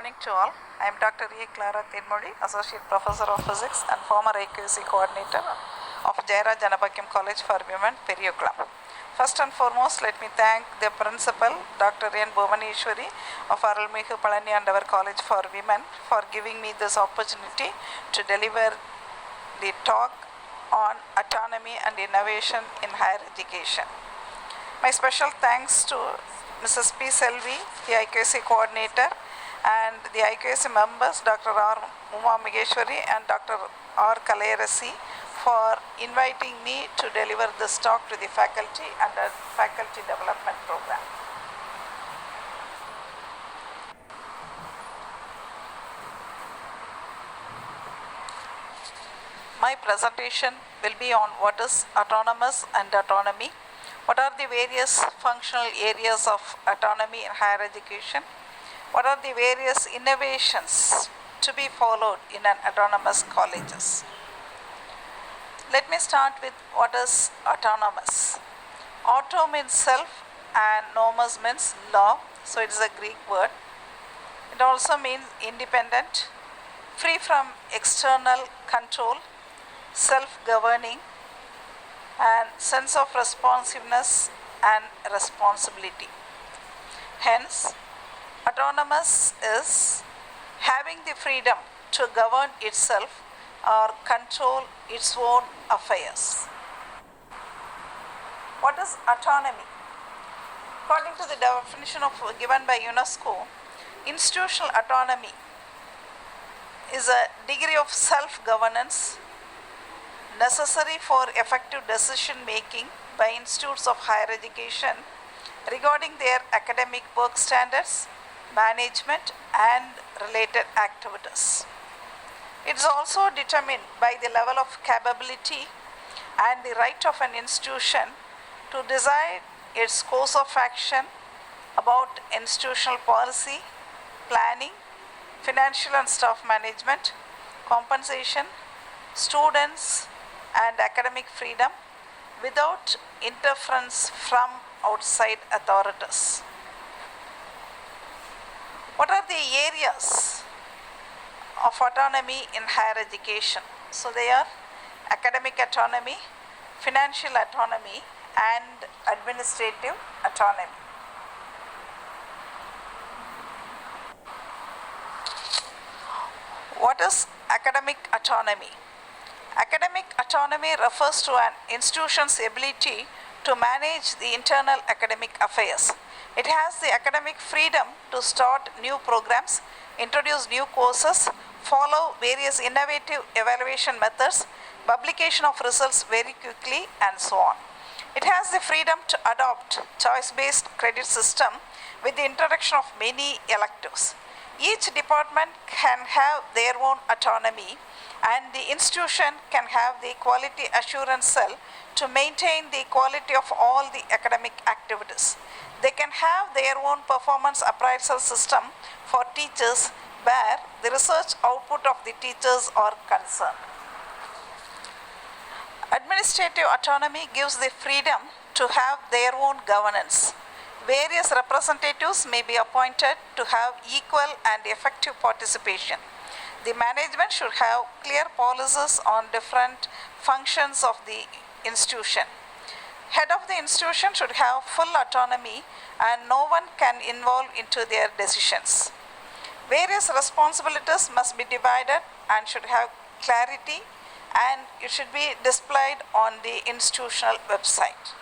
morning to all. I am Dr. Kalaiarasi, Associate Professor of Physics and former AQC Coordinator of Jaira Janapakyam College for Women, Periyuklam. First and foremost, let me thank the Principal, Dr. N. Bhuvaneshwari of Arulmigu Palani and our College for Women for giving me this opportunity to deliver the talk on autonomy and innovation in higher education. My special thanks to Mrs. P. Selvi, the IQC Coordinator, and the IQC members, Dr. R. Uma Migeshwari and Dr. R. Kalaiarasi, for inviting me to deliver this talk to the faculty under Faculty Development Program. My presentation will be on what is autonomous and autonomy, what are the various functional areas of autonomy in higher education, what are the various innovations to be followed in an autonomous colleges. Let me start with what is autonomous. Auto means self and nomos means law, so it is a Greek word. It also means independent, free from external control, self-governing, and sense of responsiveness and responsibility. Hence, autonomous is having the freedom to govern itself or control its own affairs. What is autonomy? According to the definition given by UNESCO, institutional autonomy is a degree of self-governance necessary for effective decision making by institutes of higher education regarding their academic work standards, management, and related activities. It is also determined by the level of capability and the right of an institution to decide its course of action about institutional policy, planning, financial and staff management, compensation, students, and academic freedom without interference from outside authorities. What are the areas of autonomy in higher education? So they are academic autonomy, financial autonomy, and administrative autonomy. What is academic autonomy? Academic autonomy refers to an institution's ability to manage the internal academic affairs. It has the academic freedom to start new programs, introduce new courses, follow various innovative evaluation methods, publication of results very quickly, and so on. It has the freedom to adopt choice-based credit system with the introduction of many electives. Each department can have their own autonomy, and the institution can have the quality assurance cell to maintain the quality of all the academic activities. They can have their own performance appraisal system for teachers where the research output of the teachers are concerned. Administrative autonomy gives the freedom to have their own governance. Various representatives may be appointed to have equal and effective participation. The management should have clear policies on different functions of the institution. Head of the institution should have full autonomy and no one can involve into their decisions. Various responsibilities must be divided and should have clarity, and it should be displayed on the institutional website.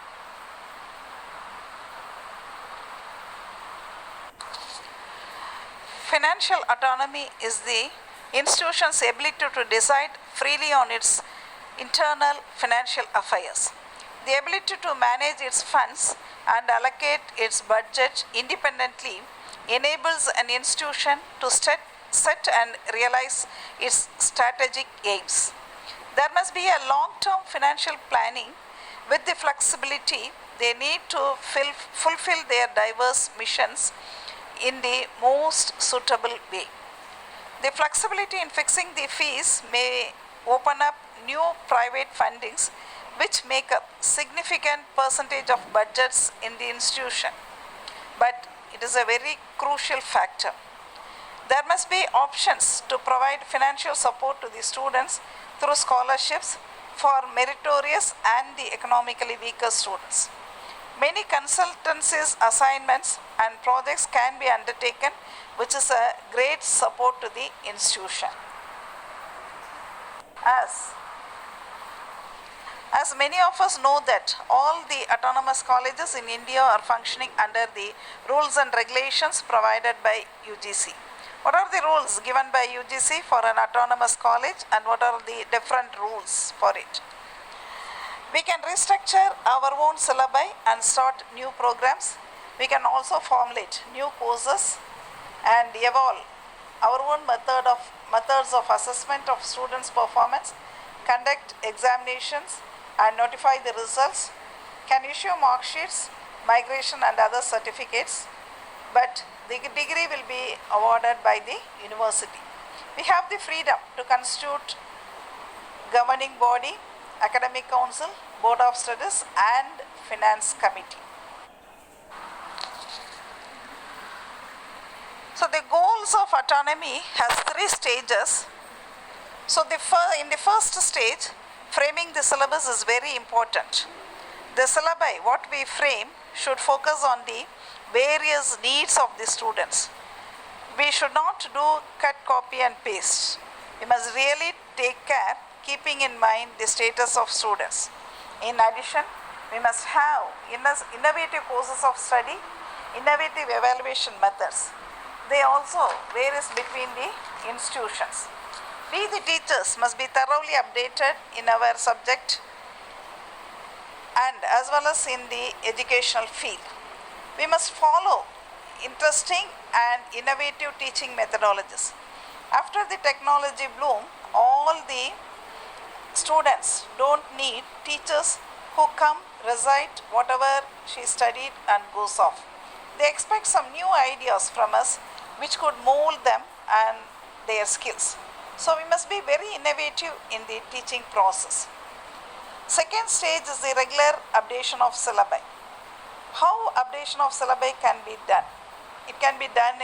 Financial autonomy is the institution's ability to decide freely on its internal financial affairs. The ability to manage its funds and allocate its budget independently enables an institution to set and realize its strategic aims. There must be a long-term financial planning. With the flexibility, they need to fulfill their diverse missions in the most suitable way. The flexibility in fixing the fees may open up new private fundings which make up significant percentage of budgets in the institution, but it is a very crucial factor. There must be options to provide financial support to the students through scholarships for meritorious and the economically weaker students. Many consultancies, assignments, and projects can be undertaken, which is a great support to the institution. As many of us know that all the autonomous colleges in India are functioning under the rules and regulations provided by UGC. What are the rules given by UGC for an autonomous college, and what are the different rules for it? We can restructure our own syllabi and start new programs. We can also formulate new courses and evolve our own methods of assessment of students' performance, conduct examinations and notify the results, can issue mark sheets, migration and other certificates, but the degree will be awarded by the university. We have the freedom to constitute governing body, academic council, board of studies and finance committee. So the goals of autonomy has 3 stages. So in the first stage, framing the syllabus is very important. The syllabi, what we frame, should focus on the various needs of the students. We should not do cut, copy and paste. We must really take care, keeping in mind the status of students. In addition, we must have innovative courses of study, innovative evaluation methods. They also varies between the institutions. We, the teachers, must be thoroughly updated in our subject and as well as in the educational field. We must follow interesting and innovative teaching methodologies. After the technology boom, all the students don't need teachers who come, recite whatever she studied and goes off. They expect some new ideas from us which could mold them and their skills. So we must be very innovative in the teaching process. Second stage is the regular updation of syllabi. How updation of syllabi can be done? It can be done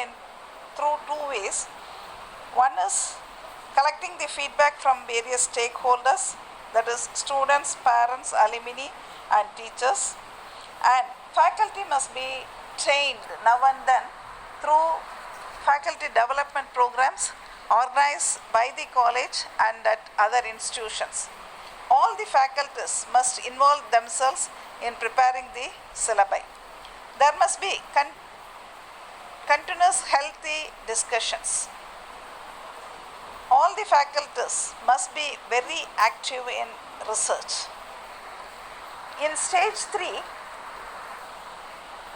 through 2 ways. One is collecting the feedback from various stakeholders, that is students, parents, alumni and teachers. And faculty must be trained now and then through faculty development programs organized by the college and at other institutions. All the faculties must involve themselves in preparing the syllabi. There must be continuous healthy discussions. All the faculties must be very active in research. In stage 3,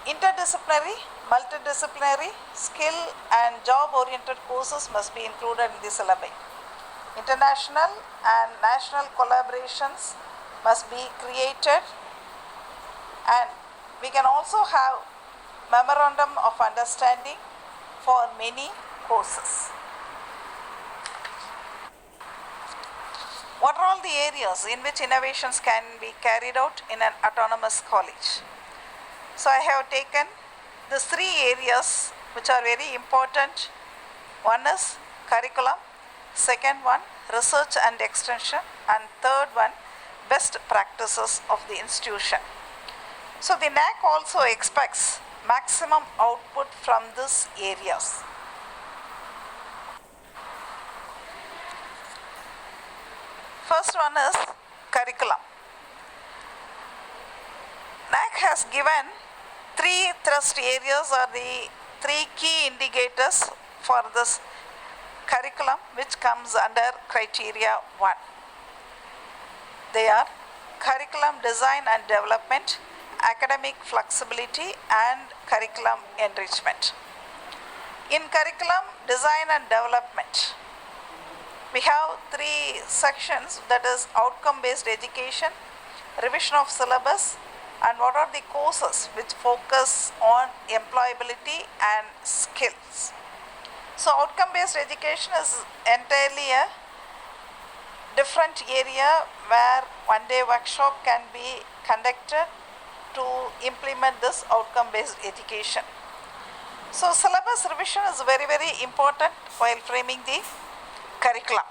interdisciplinary, multidisciplinary, skill and job-oriented courses must be included in the syllabi. International and national collaborations must be created, and we can also have memorandum of understanding for many courses. What are all the areas in which innovations can be carried out in an autonomous college? So I have taken the 3 areas which are very important. One is curriculum, second one research and extension, and third one best practices of the institution. So the NAC also expects maximum output from these areas. First one is curriculum. NAC has given 3 thrust areas or the 3 key indicators for this curriculum, which comes under criteria 1. They are curriculum design and development, academic flexibility and curriculum enrichment. In curriculum design and development, we have 3 sections, that is outcome based education, revision of syllabus, and what are the courses which focus on employability and skills. So outcome based education is entirely a different area where one-day workshop can be conducted to implement this outcome based education. So syllabus revision is very, very important while framing the curriculum.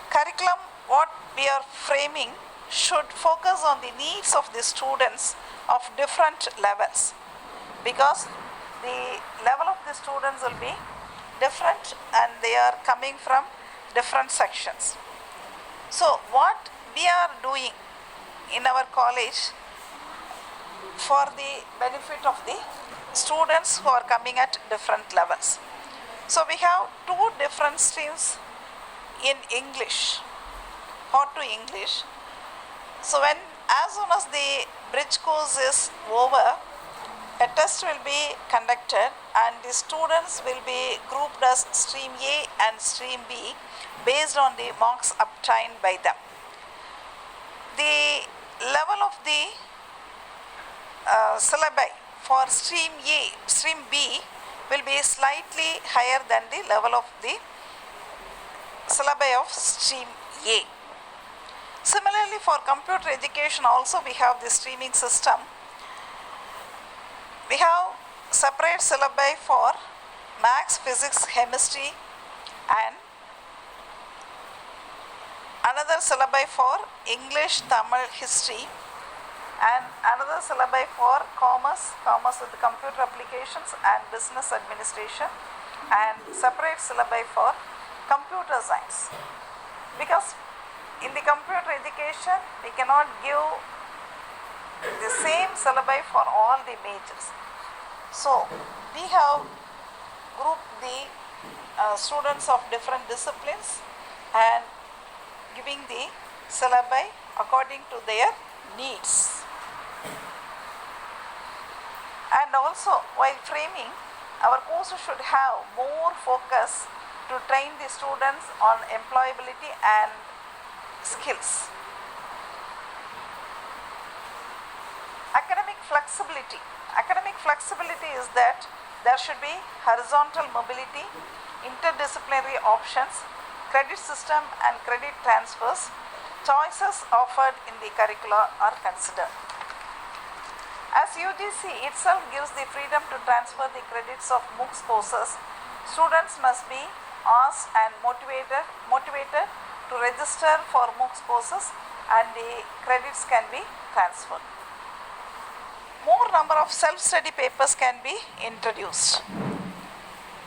Curriculum, what we are framing, should focus on the needs of the students of different levels, because the level of the students will be different and they are coming from different sections. So what we are doing in our college for the benefit of the students who are coming at different levels. So we have two different streams in English, or to English. So as soon as the bridge course is over, a test will be conducted and the students will be grouped as stream A and stream B based on the marks obtained by them. The level of the syllabi for stream B will be slightly higher than the level of the syllabi of stream A. Similarly, for computer education also we have the streaming system. We have separate syllabi for maths, physics, chemistry, and another syllabi for English, Tamil, history, and another syllabi for commerce with computer applications and business administration, and separate syllabi for computer science. Because in the computer education we cannot give the same syllabi for all the majors. So we have grouped the students of different disciplines and giving the syllabi according to their needs. And also, while framing, our course should have more focus to train the students on employability and skills. Academic flexibility. Academic flexibility is that there should be horizontal mobility, interdisciplinary options, credit system and credit transfers. Choices offered in the curricula are considered. As UGC itself gives the freedom to transfer the credits of MOOCs courses, students must be asked and motivated to register for MOOCs courses and the credits can be transferred. More number of self-study papers can be introduced.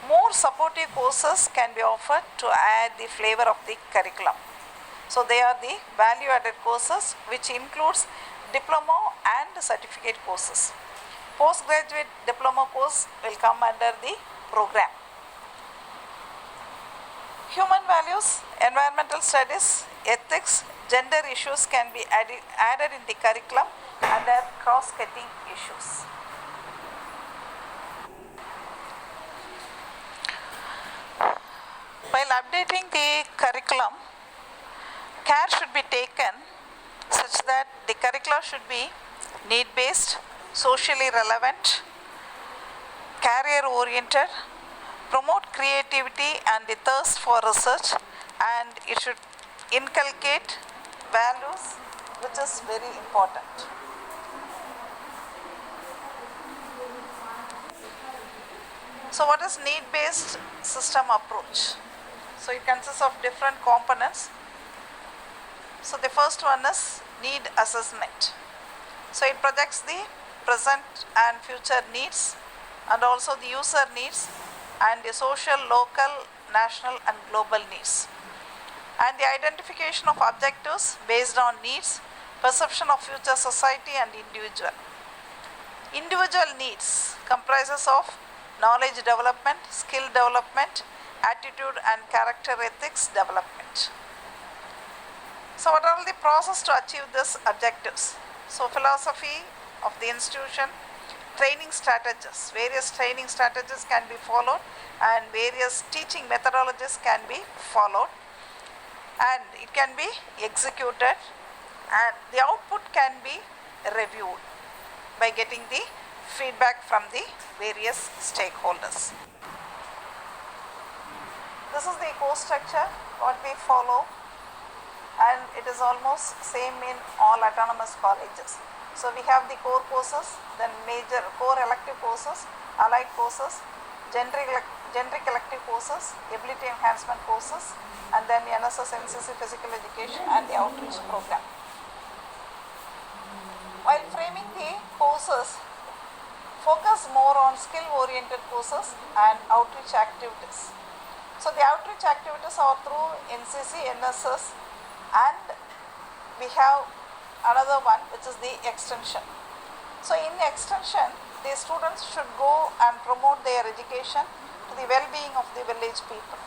More supportive courses can be offered to add the flavor of the curriculum. So they are the value-added courses, which includes diploma and certificate courses. Postgraduate diploma course will come under the program. Human values, environmental studies, ethics, gender issues can be added in the curriculum under cross-cutting issues. While updating the curriculum, care should be taken such that the curricula should be need-based, socially relevant, career-oriented, promote creativity and the thirst for research, and it should inculcate values, which is very important. So what is need-based system approach? So it consists of different components. So the first one is need assessment. So it projects the present and future needs and also the user needs and the social, local, national and global needs. And the identification of objectives based on needs, perception of future society and individual. Individual needs comprises of knowledge development, skill development, attitude and character ethics development. So what are the process to achieve these objectives? So philosophy of the institution, training strategies, various training strategies can be followed and various teaching methodologies can be followed and it can be executed and the output can be reviewed by getting the feedback from the various stakeholders. This is the course structure what we follow and it is almost same in all autonomous colleges. So we have the core courses, then major core elective courses, allied courses, gentry elective courses, ability enhancement courses, and then NSS, NCC, physical education, and the outreach program. While framing the courses, focus more on skill-oriented courses and outreach activities. So the outreach activities are through NCC, NSS, and we have another one which is the extension. So in extension, the students should go and promote their education to the well-being of the village people.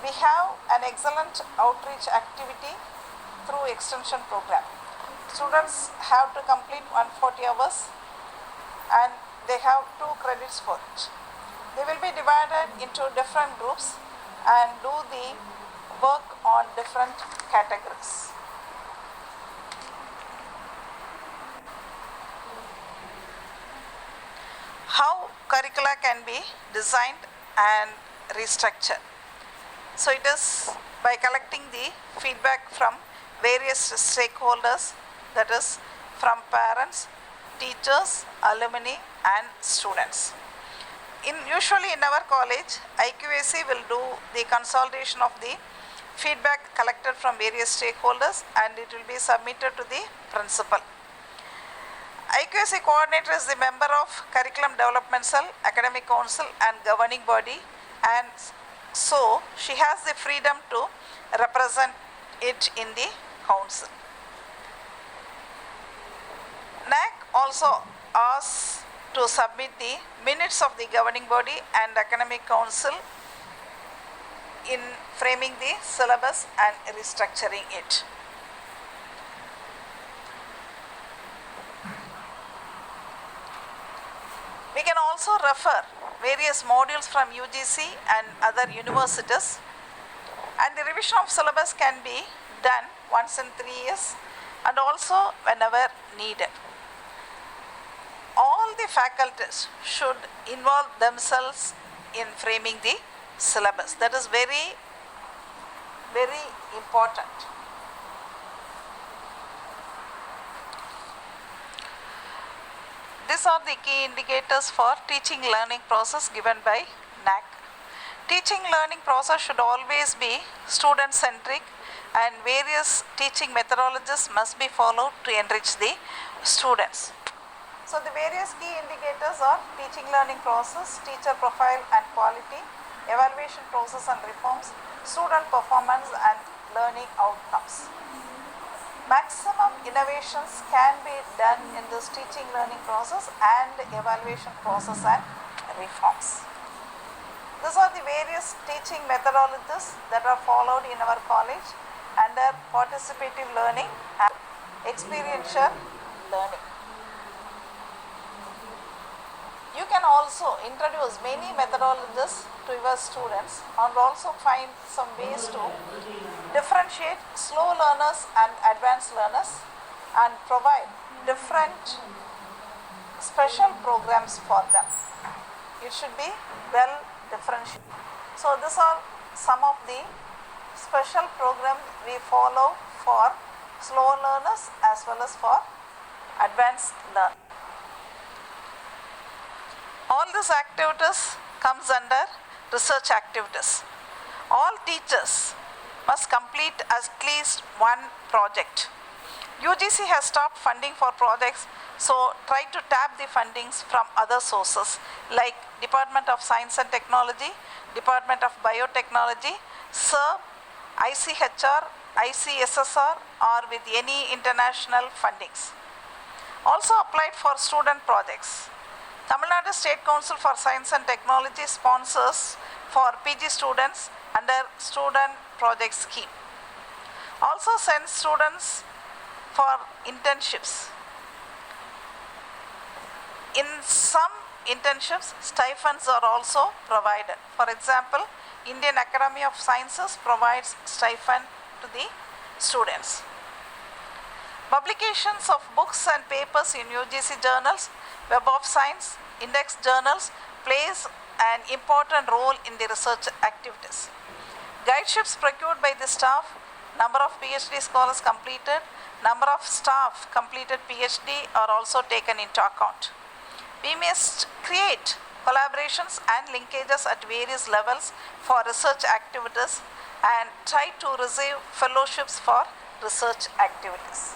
We have an excellent outreach activity through extension program. Students have to complete 140 hours and they have 2 credits for it. They will be divided into different groups and do the work on different categories. How curricula can be designed and restructured. So it is by collecting the feedback from various stakeholders, that is from parents, teachers, alumni and students. Usually in our college, IQAC will do the consolidation of the feedback collected from various stakeholders and it will be submitted to the principal. IQAC coordinator is the member of Curriculum Development Cell, Academic Council and Governing Body, and so she has the freedom to represent it in the council. NAC also asks to submit the minutes of the governing body and academic council in framing the syllabus and restructuring it. We can also refer various modules from UGC and other universities, and the revision of syllabus can be done once in 3 years and also whenever needed. All the faculties should involve themselves in framing the syllabus. That is very, very important. These are the key indicators for teaching learning process given by NAC. Teaching learning process should always be student centric and various teaching methodologies must be followed to enrich the students. So the various key indicators are teaching learning process, teacher profile and quality, evaluation process and reforms, student performance and learning outcomes. Maximum innovations can be done in this teaching learning process and evaluation process and reforms. These are the various teaching methodologies that are followed in our college under participative learning and experiential learning. You can also introduce many methodologies to your students and also find some ways to differentiate slow learners and advanced learners and provide different special programs for them. It should be well differentiated. So these are some of the special programs we follow for slow learners as well as for advanced learners. All these activities comes under research activities. All teachers must complete at least one project. UGC has stopped funding for projects, so try to tap the fundings from other sources like Department of Science and Technology, Department of Biotechnology, SERB, ICHR, ICSSR or with any international fundings. Also applied for student projects. Tamil Nadu State Council for Science and Technology sponsors for PG students under Student Project Scheme. Also sends students for internships. In some internships, stipends are also provided. For example, Indian Academy of Sciences provides stipend to the students. Publications of books and papers in UGC journals, Web of Science, index journals plays an important role in the research activities. Guideships procured by the staff, number of PhD scholars completed, number of staff completed PhD are also taken into account. We must create collaborations and linkages at various levels for research activities, and try to receive fellowships for research activities.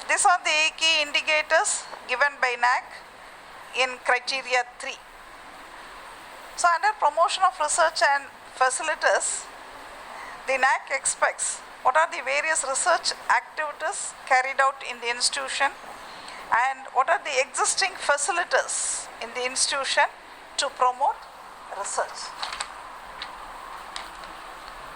These are the key indicators given by NAC in criteria 3. So under promotion of research and facilities, the NAC expects what are the various research activities carried out in the institution and what are the existing facilities in the institution to promote research.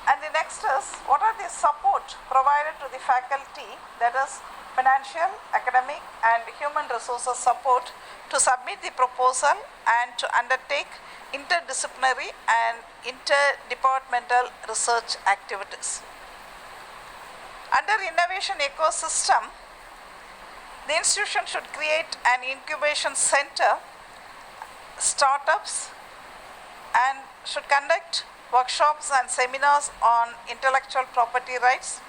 And the next is what are the support provided to the faculty, that is financial, academic and human resources support to submit the proposal and to undertake interdisciplinary and interdepartmental research activities. Under innovation ecosystem, the institution should create an incubation center, startups, and should conduct workshops and seminars on intellectual property rights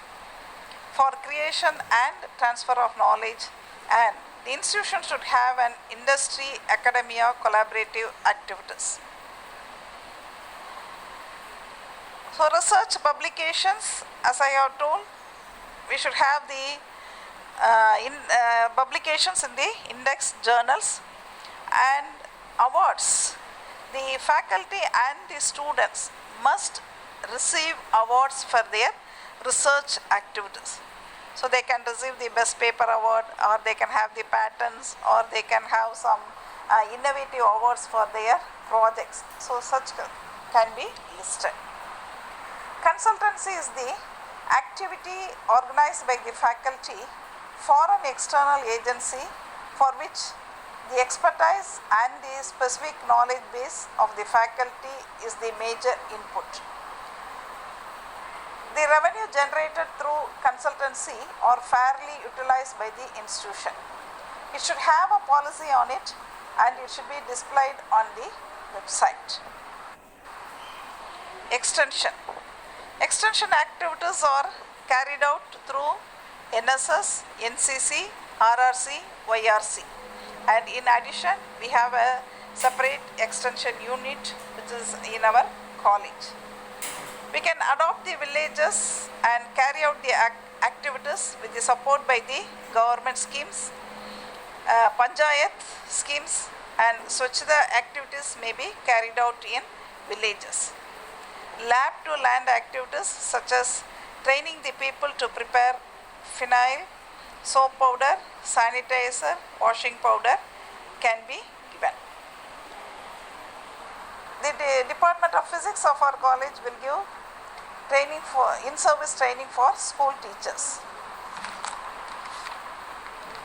for creation and transfer of knowledge, and the institution should have an industry academia collaborative activities. So research publications, as I have told, we should have the publications in the index journals, and awards. The faculty and the students must receive awards for their research activities. So they can receive the best paper award, or they can have the patents, or they can have some innovative awards for their projects. So such can be listed. Consultancy is the activity organized by the faculty for an external agency for which the expertise and the specific knowledge base of the faculty is the major input. The revenue generated through consultancy are fairly utilized by the institution. It should have a policy on it and it should be displayed on the website. Extension. Extension activities are carried out through NSS, NCC, RRC, YRC. And in addition, we have a separate extension unit which is in our college. We can adopt the villages and carry out the activities with the support by the government schemes, panchayat schemes, and Swachhata activities may be carried out in villages. Lab to land activities such as training the people to prepare phenyl, soap powder, sanitizer, washing powder can be given. The Department of Physics of our college will give training for in-service training for school teachers.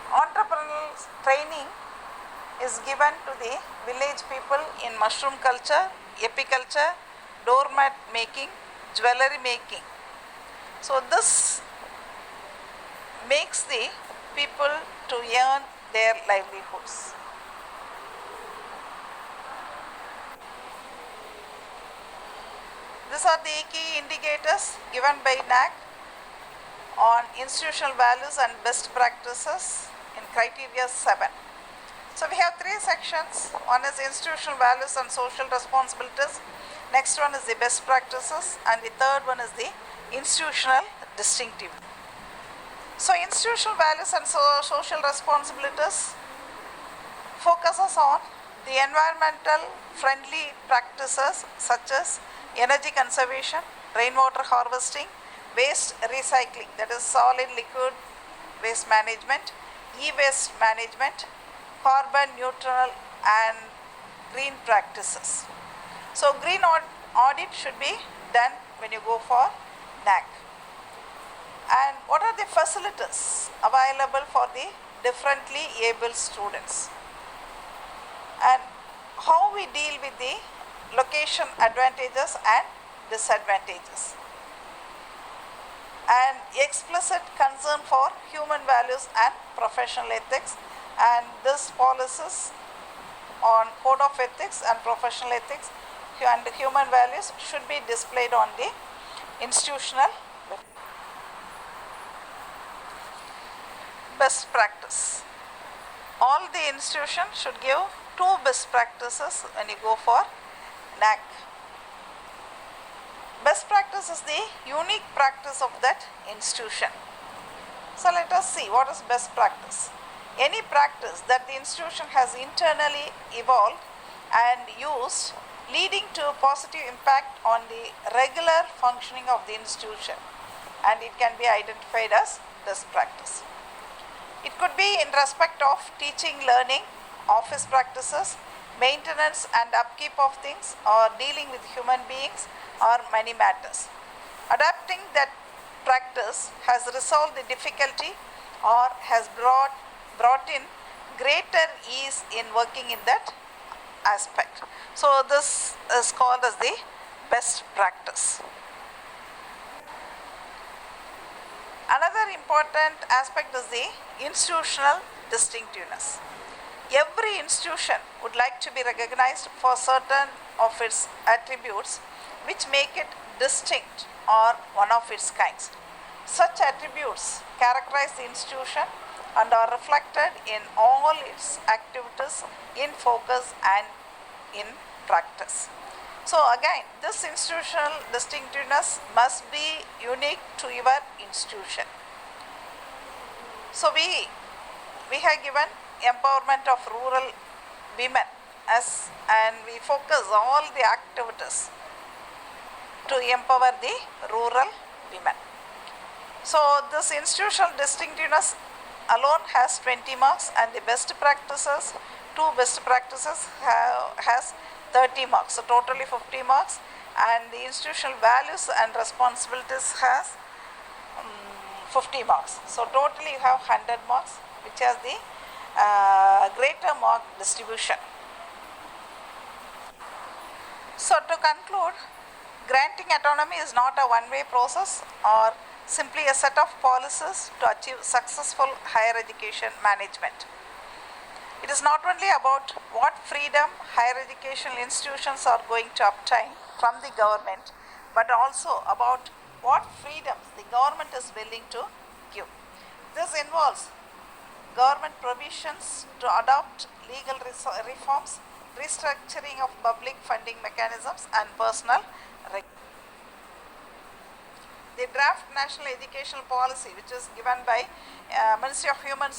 Entrepreneurial training is given to the village people in mushroom culture, apiculture, doormat making, jewelry making. So this makes the people to earn their livelihoods. These are the key indicators given by NAC on institutional values and best practices in criteria 7. So we have 3 sections. One is institutional values and social responsibilities. Next one is the best practices, and the third one is the institutional distinctive. So institutional values and social responsibilities focuses on the environmental friendly practices such as energy conservation, rainwater harvesting, waste recycling, that is solid liquid waste management, e-waste management, carbon neutral and green practices. So green audit should be done when you go for NAC. And what are the facilities available for the differently able students? And how we deal with the location advantages and disadvantages. And explicit concern for human values and professional ethics, and this policies on code of ethics and professional ethics and human values should be displayed on the institutional best practice. All the institutions should give 2 best practices when you go for NAC. Best practice is the unique practice of that institution. So let us see what is best practice. Any practice that the institution has internally evolved and used, leading to a positive impact on the regular functioning of the institution, and it can be identified as best practice. It could be in respect of teaching, learning, office practices, maintenance and upkeep of things, or dealing with human beings or many matters. Adapting that practice has resolved the difficulty or has brought in greater ease in working in that aspect. So this is called as the best practice. Another important aspect is the institutional distinctiveness. Every institution would like to be recognized for certain of its attributes which make it distinct or one of its kinds. Such attributes characterize the institution and are reflected in all its activities in focus and in practice. So again, this institutional distinctiveness must be unique to your institution. So we have given empowerment of rural women as, and we focus all the activities to empower the rural women. So this institutional distinctiveness alone has 20 marks, and the best practices, 2 best practices has 30 marks, so totally 50 marks, and the institutional values and responsibilities has 50 marks. So totally you have 100 marks, which has the greater mark distribution. So to conclude, granting autonomy is not a one-way process or simply a set of policies to achieve successful higher education management. It is not only about what freedom higher educational institutions are going to obtain from the government, but also about what freedoms the government is willing to give. This involves government provisions to adopt legal reforms, restructuring of public funding mechanisms, and personal regulation. The draft National Educational Policy, which is given by Ministry of Human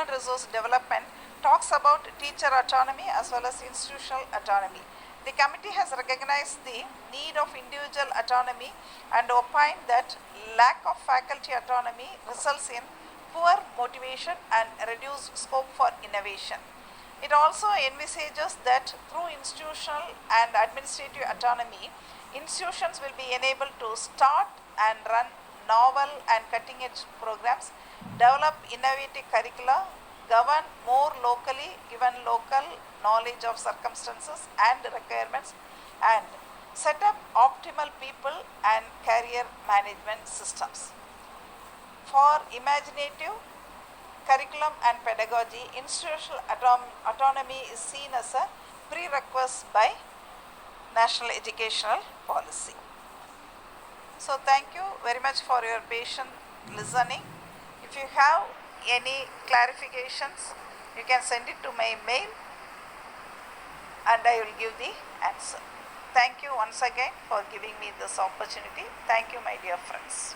Resource Development, talks about teacher autonomy as well as institutional autonomy. The committee has recognized the need of individual autonomy and opined that lack of faculty autonomy results in poor motivation and reduced scope for innovation. It also envisages that through institutional and administrative autonomy, institutions will be enabled to start and run novel and cutting-edge programs, develop innovative curricula, govern more locally given local knowledge of circumstances and requirements, and set up optimal people and career management systems. For imaginative curriculum and pedagogy, institutional autonomy is seen as a prerequisite by National Educational Policy. So thank you very much for your patient listening. If you have any clarifications, you can send it to my mail and I will give the answer. Thank you once again for giving me this opportunity. Thank you, my dear friends.